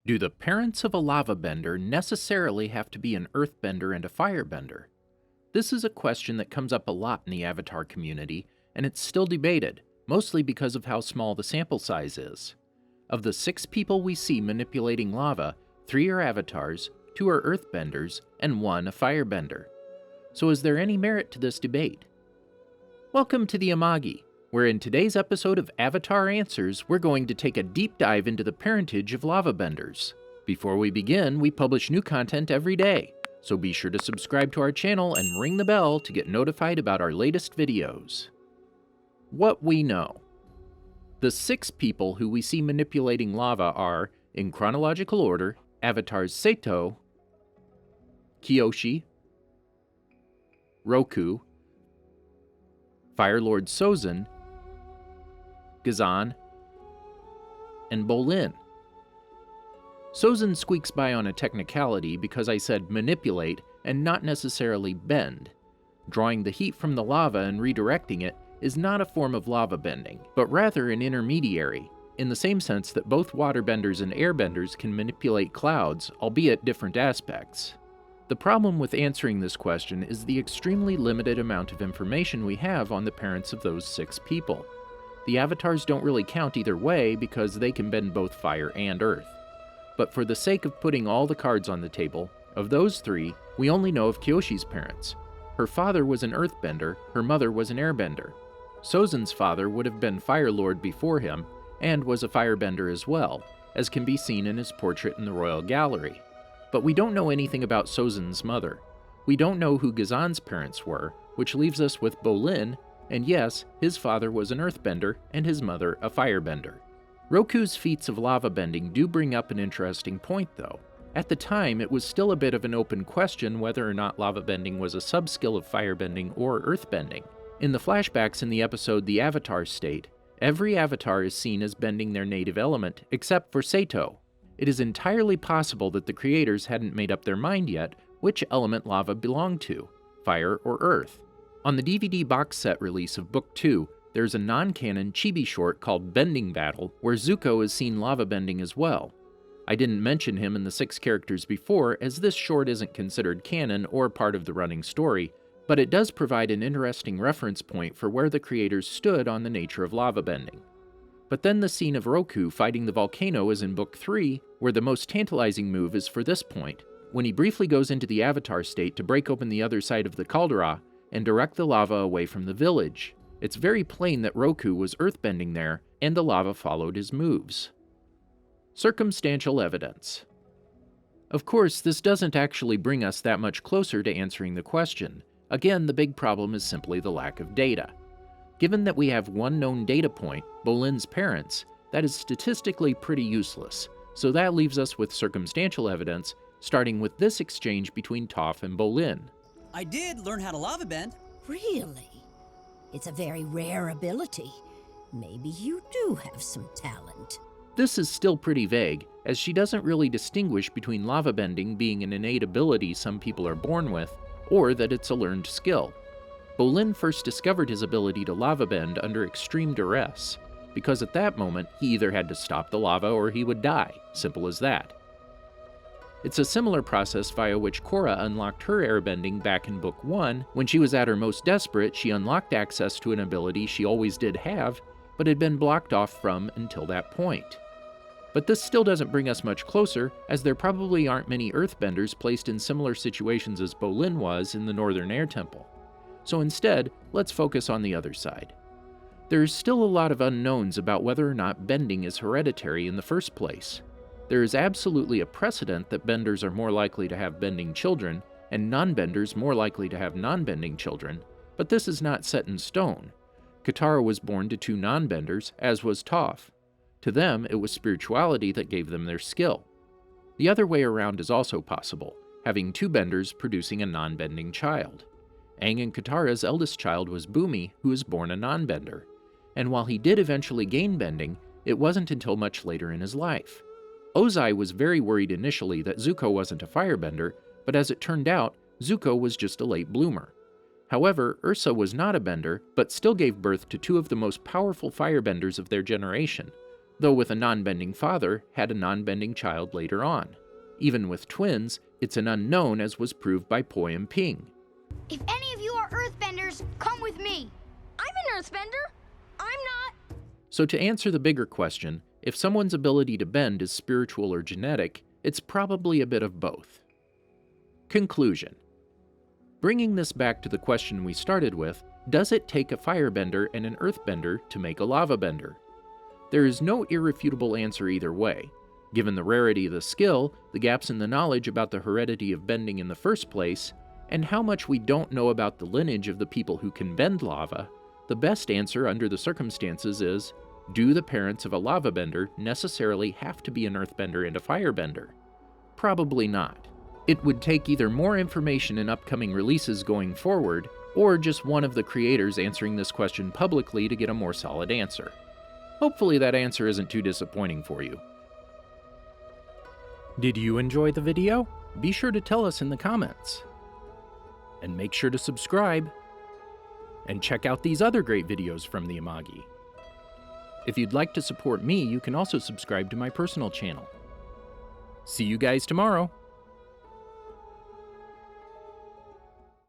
Do the parents of a lavabender necessarily have to be an earthbender and a firebender? This is a question that comes up a lot in the Avatar community, and it's still debated, mostly because of how small the sample size is. Of the 6 people we see manipulating lava, 3 are avatars, 2 are earthbenders, and 1 a firebender. So is there any merit to this debate? Welcome to the Amagi, where in today's episode of Avatar Answers, we're going to take a deep dive into the parentage of lavabenders. Before we begin, we publish new content every day, so be sure to subscribe to our channel and ring the bell to get notified about our latest videos. What we know. The 6 people who we see manipulating lava are, in chronological order, avatars Seto, Kyoshi, Roku, Fire Lord Sozin, Gazan, and Bolin. Sozin squeaks by on a technicality because I said manipulate and not necessarily bend. Drawing the heat from the lava and redirecting it is not a form of lava bending, but rather an intermediary, in the same sense that both waterbenders and airbenders can manipulate clouds, albeit different aspects. The problem with answering this question is the extremely limited amount of information we have on the parents of those 6 people. The avatars don't really count either way because they can bend both fire and earth. But for the sake of putting all the cards on the table, of those 3, we only know of Kyoshi's parents. Her father was an earthbender, her mother was an airbender. Sozin's father would have been Fire Lord before him, and was a firebender as well, as can be seen in his portrait in the Royal Gallery. But we don't know anything about Sozin's mother. We don't know who Gazan's parents were, which leaves us with Bolin, and yes, his father was an earthbender and his mother a firebender. Roku's feats of lava bending do bring up an interesting point though. At the time, it was still a bit of an open question whether or not lava bending was a subskill of firebending or earthbending. In the flashbacks in the episode The Avatar State, every avatar is seen as bending their native element, except for Seto. It is entirely possible that the creators hadn't made up their mind yet which element lava belonged to, fire or earth. On the DVD box set release of Book 2, there's a non-canon chibi short called Bending Battle, where Zuko is seen lava bending as well. I didn't mention him in the 6 characters before, as this short isn't considered canon or part of the running story, but it does provide an interesting reference point for where the creators stood on the nature of lava bending. But then the scene of Roku fighting the volcano is in Book 3, where the most tantalizing move is for this point, when he briefly goes into the Avatar state to break open the other side of the caldera and direct the lava away from the village. It's very plain that Roku was earthbending there, and the lava followed his moves. Circumstantial evidence. Of course, this doesn't actually bring us that much closer to answering the question. Again, the big problem is simply the lack of data. Given that we have one known data point, Bolin's parents, that is statistically pretty useless, so that leaves us with circumstantial evidence, starting with this exchange between Toph and Bolin. I did learn how to lava bend. Really? It's a very rare ability. Maybe you do have some talent. This is still pretty vague, as she doesn't really distinguish between lava bending being an innate ability some people are born with, or that it's a learned skill. Bolin first discovered his ability to lava bend under extreme duress, because at that moment he either had to stop the lava or he would die, simple as that. It's a similar process via which Korra unlocked her airbending back in Book 1. When she was at her most desperate, she unlocked access to an ability she always did have, but had been blocked off from until that point. But this still doesn't bring us much closer, as there probably aren't many earthbenders placed in similar situations as Bolin was in the Northern Air Temple. So instead, let's focus on the other side. There is still a lot of unknowns about whether or not bending is hereditary in the first place. There is absolutely a precedent that benders are more likely to have bending children, and non-benders more likely to have non-bending children, but this is not set in stone. Katara was born to 2 non-benders, as was Toph. To them, it was spirituality that gave them their skill. The other way around is also possible, having 2 benders producing a non-bending child. Aang and Katara's eldest child was Bumi, who was born a non-bender. And while he did eventually gain bending, it wasn't until much later in his life. Ozai was very worried initially that Zuko wasn't a firebender, but as it turned out, Zuko was just a late bloomer. However, Ursa was not a bender, but still gave birth to 2 of the most powerful firebenders of their generation, though with a non-bending father had a non-bending child later on. Even with twins, it's an unknown, as was proved by Poi and Ping. If any of you are earthbenders, come with me. I'm an earthbender. I'm not. So to answer the bigger question, if someone's ability to bend is spiritual or genetic, it's probably a bit of both. Conclusion. Bringing this back to the question we started with, does it take a firebender and an earthbender to make a lavabender? There is no irrefutable answer either way. Given the rarity of the skill, the gaps in the knowledge about the heredity of bending in the first place, and how much we don't know about the lineage of the people who can bend lava, the best answer under the circumstances is, do the parents of a lavabender necessarily have to be an earthbender and a firebender? Probably not. It would take either more information in upcoming releases going forward, or just one of the creators answering this question publicly to get a more solid answer. Hopefully that answer isn't too disappointing for you. Did you enjoy the video? Be sure to tell us in the comments. And make sure to subscribe. And check out these other great videos from the Amagi. If you'd like to support me, you can also subscribe to my personal channel. See you guys tomorrow!